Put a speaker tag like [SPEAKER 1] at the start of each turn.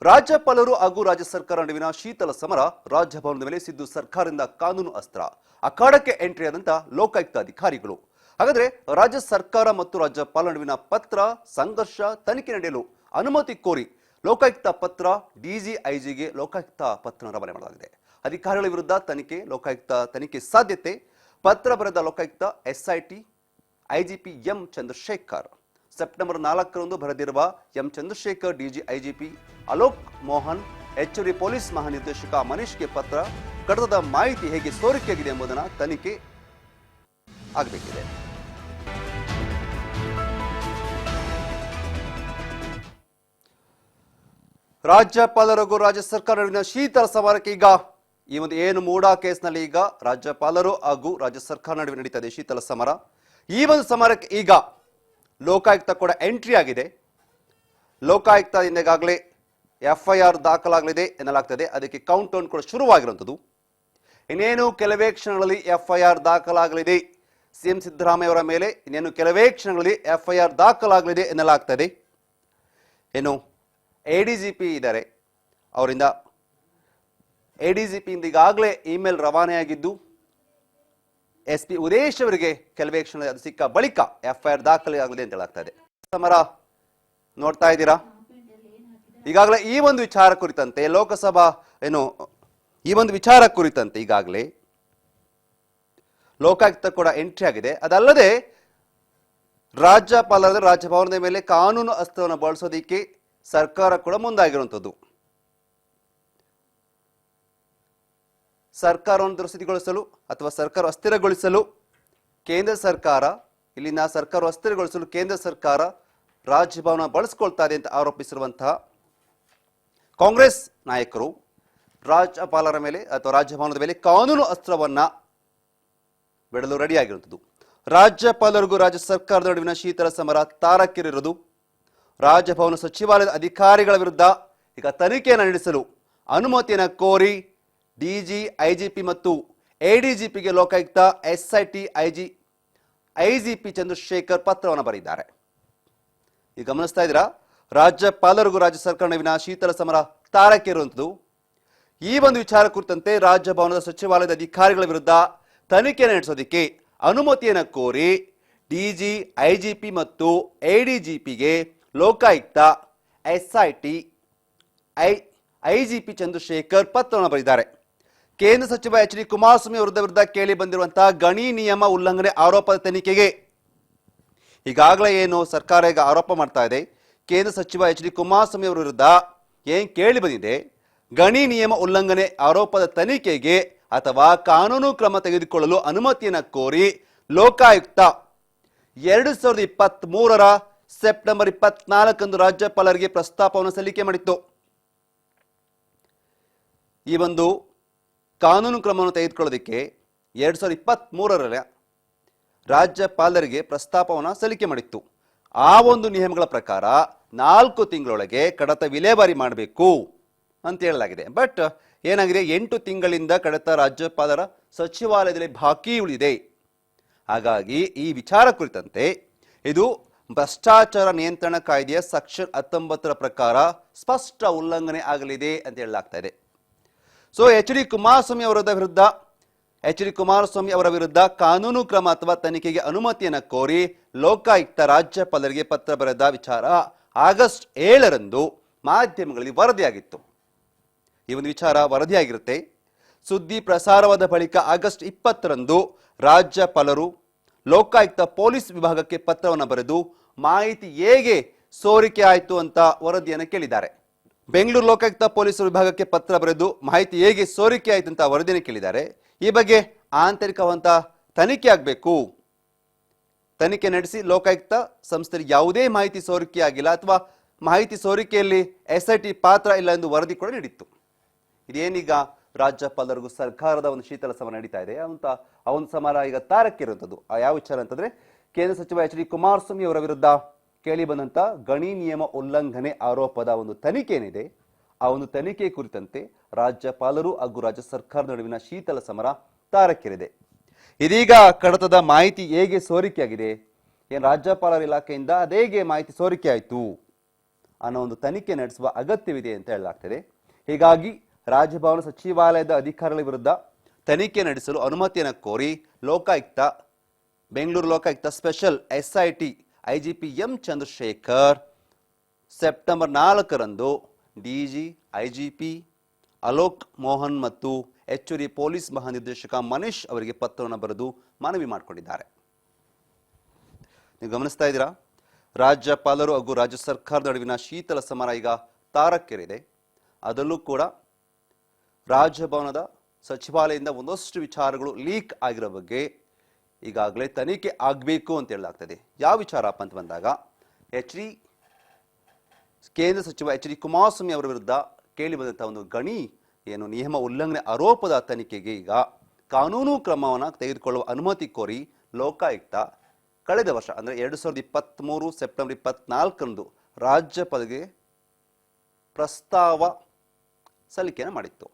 [SPEAKER 1] ರಾಜ್ಯಪಾಲರು ಹಾಗೂ ರಾಜ್ಯ ಸರ್ಕಾರ ನಡುವಿನ ಶೀತಲ ಸಮರ ರಾಜಭವನದ ಮೇಲೆ ಸಿದ್ದು ಸರ್ಕಾರದಿಂದ ಕಾನೂನು ಅಸ್ತ್ರ ಅಖಾಡಕ್ಕೆ ಎಂಟ್ರಿ ಆದಂತ ಲೋಕಾಯುಕ್ತ ಅಧಿಕಾರಿಗಳು. ಹಾಗಾದ್ರೆ ರಾಜ್ಯ ಸರ್ಕಾರ ಮತ್ತು ರಾಜ್ಯಪಾಲರ ನಡುವಿನ ಪತ್ರ ಸಂಘರ್ಷ ತನಿಖೆ ನಡೆಯಲು ಅನುಮತಿ ಕೋರಿ ಲೋಕಾಯುಕ್ತ ಪತ್ರ ಡಿಜಿಐಜಿಗೆ ಲೋಕಾಯುಕ್ತ ಪತ್ರ ರವಾನೆ ಮಾಡಲಾಗಿದೆ. ಅಧಿಕಾರಿಗಳ ವಿರುದ್ಧ ಲೋಕಾಯುಕ್ತ ತನಿಖೆ ಸಾಧ್ಯತೆ. ಪತ್ರ ಬರೆದ Lokayukta SIT IGP M Chandrashekhar September 4ರಂದು ಬರೆದಿರುವ ಎಂ ಚಂದ್ರಶೇಖರ್ ಡಿಜಿಐಜಿಪಿ ಅಲೋಕ್ ಮೋಹನ್ ಹೆಚ್ಚುವರಿ ಪೊಲೀಸ್ ಮಹಾನಿರ್ದೇಶಕ ಮನೀಶ್ಗೆ ಪತ್ರ ಕಡತದ ಮಾಹಿತಿ ಹೇಗೆ ಸೋರಿಕೆಯಾಗಿದೆ ಎಂಬುದನ್ನು ತನಿಖೆ ಆಗಬೇಕಿದೆ. ರಾಜ್ಯಪಾಲರಿಗೂ ರಾಜ್ಯ ಸರ್ಕಾರ ನಡುವಿನ ಶೀತಲ ಸಮರಕ್ಕೆ ಈಗ ಈ ಒಂದು ಏನು ಮೂಡಾ ಕೇಸ್ನಲ್ಲಿ ಈಗ ರಾಜ್ಯಪಾಲರು ಹಾಗೂ ರಾಜ್ಯ ಸರ್ಕಾರ ನಡುವೆ ನಡೀತಾ ಇದೆ ಶೀತಲ ಸಮರ. ಈ ಒಂದು ಸಮರಕ್ಕೆ ಈಗ ಲೋಕಾಯುಕ್ತ ಕೂಡ ಎಂಟ್ರಿ ಆಗಿದೆ. ಲೋಕಾಯುಕ್ತದಿಂದ ಈಗಾಗಲೇ ಎಫ್ಐಆರ್ ದಾಖಲಾಗಲಿದೆ ಎನ್ನಲಾಗ್ತದೆ. ಅದಕ್ಕೆ ಕೌಂಟ್ ಡೌನ್ ಕೂಡ ಶುರುವಾಗಿರುವಂಥದ್ದು. ಇನ್ನೇನು ಕೆಲವೇ ಕ್ಷಣಗಳಲ್ಲಿ ಎಫ್ಐಆರ್ ದಾಖಲಾಗಲಿದೆ. ಸಿಎಂ ಸಿದ್ದರಾಮಯ್ಯ ಅವರ ಮೇಲೆ ಇನ್ನೇನು ಕೆಲವೇ ಕ್ಷಣಗಳಲ್ಲಿ ಎಫ್ಐಆರ್ ದಾಖಲಾಗಲಿದೆ ಎನ್ನಲಾಗ್ತದೆ. ಏನು ಎಡಿಜಿಪಿ ಇದ್ದಾರೆ, ಅವರಿಂದ ಎಡಿಜಿಪಿಯಿಂದ ಈಗಾಗಲೇ ಇಮೇಲ್ ರವಾನೆಯಾಗಿದ್ದು ಎಸ್ ಪಿ ಉದೇಶ್ ಅವರಿಗೆ ಕೆಲವೇ ಕ್ಷಣ ಅದು ಸಿಕ್ಕ ಬಳಿಕ ಎಫ್ಐಆರ್ ದಾಖಲೆ ಆಗಲಿದೆ ಅಂತ ಹೇಳಲಾಗ್ತಾ ಇದೆ. ಸಮರ ನೋಡ್ತಾ ಇದ್ದೀರಾ. ಈಗಾಗಲೇ ಈ ಒಂದು ವಿಚಾರ ಕುರಿತಂತೆ ಲೋಕಸಭಾ ಈ ಒಂದು ವಿಚಾರ ಕುರಿತಂತೆ ಈಗಾಗಲೇ ಲೋಕಾಯುಕ್ತ ಕೂಡ ಎಂಟ್ರಿ ಆಗಿದೆ. ಅದಲ್ಲದೆ ರಾಜ್ಯಪಾಲರ ರಾಜಭವನದ ಮೇಲೆ ಕಾನೂನು ಅಸ್ತ್ರವನ್ನು ಬಳಸೋದಿಕ್ಕೆ ಸರ್ಕಾರ ಕೂಡ ಮುಂದಾಗಿರುವಂಥದ್ದು. ಸರ್ಕಾರವನ್ನು ದುರಸ್ಥಿತಿಗೊಳಿಸಲು ಅಥವಾ ಸರ್ಕಾರ ಅಸ್ಥಿರಗೊಳಿಸಲು ಕೇಂದ್ರ ಸರ್ಕಾರ ಇಲ್ಲಿನ ಸರ್ಕಾರ ಅಸ್ಥಿರಗೊಳಿಸಲು ಕೇಂದ್ರ ಸರ್ಕಾರ ರಾಜಭವನ ಬಳಸಿಕೊಳ್ತಾ ಇದೆ ಅಂತ ಆರೋಪಿಸಿರುವಂತಹ ಕಾಂಗ್ರೆಸ್ ನಾಯಕರು ರಾಜ್ಯಪಾಲರ ಮೇಲೆ ಅಥವಾ ರಾಜಭವನದ ಮೇಲೆ ಕಾನೂನು ಅಸ್ತ್ರವನ್ನ ಬಿಡಲು ರೆಡಿಯಾಗಿರುವಂಥದ್ದು. ರಾಜ್ಯಪಾಲರಿಗೂ ರಾಜ್ಯ ಸರ್ಕಾರದ ನಡುವಿನ ಶೀತಲ ಸಮರ ತಾರಕ್ಕೇರಿರುವುದು. ರಾಜಭವನ ಸಚಿವಾಲಯದ ಅಧಿಕಾರಿಗಳ ವಿರುದ್ಧ ಈಗ ತನಿಖೆಯನ್ನು ನಡೆಸಲು ಅನುಮತಿಯನ್ನು ಕೋರಿ ಡಿಜಿಐಜಿಪಿ ಮತ್ತು ಎಡಿಜಿಪಿಗೆ ಲೋಕಾಯುಕ್ತ ಎಸ್ಐಟಿ ಐಜಿಪಿ ಚಂದ್ರಶೇಖರ್ ಪತ್ರವನ್ನು ಬರೆದಿದ್ದಾರೆ. ಈಗ ಗಮನಿಸ್ತಾ ಇದ್ದೀರಾ, ರಾಜ್ಯಪಾಲರಿಗೂ ರಾಜ್ಯ ಸರ್ಕಾರ ನಡುವಿನ ಶೀತಲ ಸಮರ ತಾರಕ್ಕೇರುವಂಥದ್ದು. ಈ ಒಂದು ವಿಚಾರ ಕುರಿತಂತೆ ರಾಜಭವನದ ಸಚಿವಾಲಯದ ಅಧಿಕಾರಿಗಳ ವಿರುದ್ಧ ತನಿಖೆ ನಡೆಸೋದಕ್ಕೆ ಅನುಮತಿಯನ್ನು ಕೋರಿ ಡಿಜಿಐಜಿಪಿ ಮತ್ತು ಎಡಿಜಿಪಿಗೆ ಲೋಕಾಯುಕ್ತ ಎಸ್ಐಟಿ ಐಜಿಪಿ ಚಂದ್ರಶೇಖರ್ ಪತ್ರವನ್ನು ಬರೆದಿದ್ದಾರೆ. ಕೇಂದ್ರ ಸಚಿವ ಎಚ್ ಡಿ ಕುಮಾರಸ್ವಾಮಿ ವಿರುದ್ಧ ಕೇಳಿ ಬಂದಿರುವಂತಹ ಗಣಿ ನಿಯಮ ಉಲ್ಲಂಘನೆ ಆರೋಪದ ತನಿಖೆಗೆ ಈಗಾಗಲೇ ಏನು ಸರ್ಕಾರ ಈಗ ಆರೋಪ ಮಾಡ್ತಾ ಇದೆ, ಕೇಂದ್ರ ಸಚಿವ ಎಚ್ ಡಿ ಕುಮಾರಸ್ವಾಮಿ ಅವರ ವಿರುದ್ಧ ಏನ್ ಕೇಳಿ ಬಂದಿದೆ, ಗಣಿ ನಿಯಮ ಉಲ್ಲಂಘನೆ ಆರೋಪದ ತನಿಖೆಗೆ ಅಥವಾ ಕಾನೂನು ಕ್ರಮ ತೆಗೆದುಕೊಳ್ಳಲು ಅನುಮತಿಯನ್ನು ಕೋರಿ ಲೋಕಾಯುಕ್ತ 2023 ಸೆಪ್ಟೆಂಬರ್ 24 ರಾಜ್ಯಪಾಲರಿಗೆ ಪ್ರಸ್ತಾಪವನ್ನು ಸಲ್ಲಿಕೆ ಮಾಡಿತ್ತು. ಈ ಒಂದು ಕಾನೂನು ಕ್ರಮವನ್ನು ತೆಗೆದುಕೊಳ್ಳೋದಕ್ಕೆ 2023 ರಾಜ್ಯಪಾಲರಿಗೆ ಪ್ರಸ್ತಾಪವನ್ನು ಸಲ್ಲಿಕೆ ಮಾಡಿತ್ತು. ಆ ಒಂದು ನಿಯಮಗಳ ಪ್ರಕಾರ 4 ತಿಂಗಳೊಳಗೆ ಕಡತ ವಿಲೇವಾರಿ ಮಾಡಬೇಕು ಅಂತ ಹೇಳಲಾಗಿದೆ. ಬಟ್ ಏನಾಗಿದೆ, 8 ತಿಂಗಳಿಂದ ಕಡತ ರಾಜ್ಯಪಾಲರ ಸಚಿವಾಲಯದಲ್ಲಿ ಬಾಕಿ ಉಳಿದಿದೆ. ಹಾಗಾಗಿ ಈ ವಿಚಾರ ಕುರಿತಂತೆ ಇದು ಭ್ರಷ್ಟಾಚಾರ ನಿಯಂತ್ರಣ ಕಾಯ್ದೆಯ ಸೆಕ್ಷನ್ 19 ಪ್ರಕಾರ ಸ್ಪಷ್ಟ ಉಲ್ಲಂಘನೆ ಆಗಲಿದೆ ಅಂತ ಹೇಳಲಾಗ್ತಾ ಇದೆ. ಸೊ ಎಚ್ ಡಿ ಕುಮಾರಸ್ವಾಮಿ ಅವರ ವಿರುದ್ಧ ಕಾನೂನು ಕ್ರಮ ಅಥವಾ ತನಿಖೆಗೆ ಅನುಮತಿಯನ್ನು ಕೋರಿ ಲೋಕಾಯುಕ್ತ ರಾಜ್ಯಪಾಲರಿಗೆ ಪತ್ರ ಬರೆದ ವಿಚಾರ ಆಗಸ್ಟ್ 7ರಂದು ಮಾಧ್ಯಮಗಳಲ್ಲಿ ವರದಿಯಾಗಿತ್ತು. ಈ ಒಂದು ವಿಚಾರ ವರದಿಯಾಗಿರುತ್ತೆ. ಸುದ್ದಿ ಪ್ರಸಾರವಾದ ಬಳಿಕ ಆಗಸ್ಟ್ 20ರಂದು ರಾಜ್ಯಪಾಲರು ಲೋಕಾಯುಕ್ತ ಪೊಲೀಸ್ ವಿಭಾಗಕ್ಕೆ ಪತ್ರವನ್ನು ಬರೆದು ಮಾಹಿತಿ ಹೇಗೆ ಸೋರಿಕೆ ಆಯಿತು ಅಂತ ವರದಿಯನ್ನು ಕೇಳಿದ್ದಾರೆ. ಬೆಂಗಳೂರು ಲೋಕಾಯುಕ್ತ ಪೊಲೀಸ್ ವಿಭಾಗಕ್ಕೆ ಪತ್ರ ಬರೆದು ಮಾಹಿತಿ ಹೇಗೆ ಸೋರಿಕೆ ಆಯಿತು ಅಂತ ವರದಿಯನ್ನು ಕೇಳಿದ್ದಾರೆ. ಈ ಬಗ್ಗೆ ಆಂತರಿಕವಂತ ತನಿಖೆ ಆಗಬೇಕು, ತನಿಖೆ ನಡೆಸಿ ಲೋಕಾಯುಕ್ತ ಸಂಸ್ಥೆಗೆ ಯಾವುದೇ ಮಾಹಿತಿ ಸೋರಿಕೆ ಆಗಿಲ್ಲ ಅಥವಾ ಮಾಹಿತಿ ಸೋರಿಕೆಯಲ್ಲಿ ಎಸ್ಐಟಿ ಪಾತ್ರ ಇಲ್ಲ ಎಂದು ವರದಿ ಕೂಡ ನೀಡಿತ್ತು. ಇದೇನೀಗ ರಾಜ್ಯಪಾಲರಿಗೂ ಸರ್ಕಾರದ ಒಂದು ಶೀತಲ ಸಮರ ನಡೀತಾ ಇದೆ ಅಂತ ಆ ಒಂದು ಸಮರ ಈಗ ತಾರಕ್ಕೇರುವಂಥದ್ದು. ಯಾವ ವಿಚಾರ ಅಂತಂದ್ರೆ, ಕೇಂದ್ರ ಸಚಿವ ಎಚ್ ಡಿ ಕುಮಾರಸ್ವಾಮಿ ಅವರ ವಿರುದ್ಧ ಕೇಳಿ ಬಂದಂತ ಗಣಿ ನಿಯಮ ಉಲ್ಲಂಘನೆ ಆರೋಪದ ಒಂದು ತನಿಖೆ ಏನಿದೆ, ಆ ಒಂದು ತನಿಖೆ ಕುರಿತಂತೆ ರಾಜ್ಯಪಾಲರು ಹಾಗೂ ರಾಜ್ಯ ಸರ್ಕಾರದ ನಡುವಿನ ಶೀತಲ ಸಮರ ತಾರಕ್ಕೇರಿದೆ. ಇದೀಗ ಕಡತದ ಮಾಹಿತಿ ಹೇಗೆ ಸೋರಿಕೆಯಾಗಿದೆ, ಏನು ರಾಜ್ಯಪಾಲರ ಇಲಾಖೆಯಿಂದ ಅದೇಗೆ ಮಾಹಿತಿ ಸೋರಿಕೆ ಆಯಿತು ಅನ್ನೋ ಒಂದು ತನಿಖೆ ನಡೆಸುವ ಅಗತ್ಯವಿದೆ ಅಂತ ಹೇಳಲಾಗ್ತಿದೆ. ಹೀಗಾಗಿ ರಾಜಭವನ ಸಚಿವಾಲಯದ ಅಧಿಕಾರಿಗಳ ವಿರುದ್ಧ ತನಿಖೆ ನಡೆಸಲು ಅನುಮತಿಯನ್ನು ಕೋರಿ Lokayukta, Bengaluru Lokayukta special SIT IGP M Chandrashekhar September 4ರಂದು DG, IGP ಅಲೋಕ್ ಮೋಹನ್ ಮತ್ತು ಹೆಚ್ಚುವರಿ ಪೊಲೀಸ್ ಮಹಾನಿರ್ದೇಶಕ ಮನೀಶ್ ಅವರಿಗೆ ಪತ್ರವನ್ನು ಬರೆದು ಮನವಿ ಮಾಡಿಕೊಂಡಿದ್ದಾರೆ. ನೀವು ಗಮನಿಸ್ತಾ ಇದ್ದೀರಾ, ರಾಜ್ಯಪಾಲರು ಹಾಗೂ ರಾಜ್ಯ ಸರ್ಕಾರದ ನಡುವಿನ ಶೀತಲ ಸಮರ ಈಗ ತಾರಕ್ಕೇರಿದೆ. ಅದರಲ್ಲೂ ಕೂಡ ರಾಜಭವನದ ಸಚಿವಾಲಯದಿಂದ ಒಂದಷ್ಟು ವಿಚಾರಗಳು ಲೀಕ್ ಆಗಿರೋ ಬಗ್ಗೆ ಈಗಾಗಲೇ ತನಿಖೆ ಆಗಬೇಕು ಅಂತ ಹೇಳಲಾಗ್ತದೆ. ಯಾವ ವಿಚಾರಪ್ಪ ಅಂತ ಬಂದಾಗ ಕೇಂದ್ರ ಸಚಿವ HD ಕುಮಾರಸ್ವಾಮಿ ಅವರ ವಿರುದ್ಧ ಕೇಳಿ ಬಂದಂತಹ ಒಂದು ಗಣಿ ಏನು ನಿಯಮ ಉಲ್ಲಂಘನೆ ಆರೋಪದ ತನಿಖೆಗೆ ಈಗ ಕಾನೂನು ಕ್ರಮವನ್ನು ತೆಗೆದುಕೊಳ್ಳುವ ಅನುಮತಿ ಕೋರಿ ಲೋಕಾಯುಕ್ತ ಕಳೆದ ವರ್ಷ ಅಂದರೆ 2023 ಸೆಪ್ಟೆಂಬರ್ 24ರಂದು ರಾಜ್ಯಪಾಲರಿಗೆ ಪ್ರಸ್ತಾವ ಸಲ್ಲಿಕೆಯನ್ನು ಮಾಡಿತ್ತು.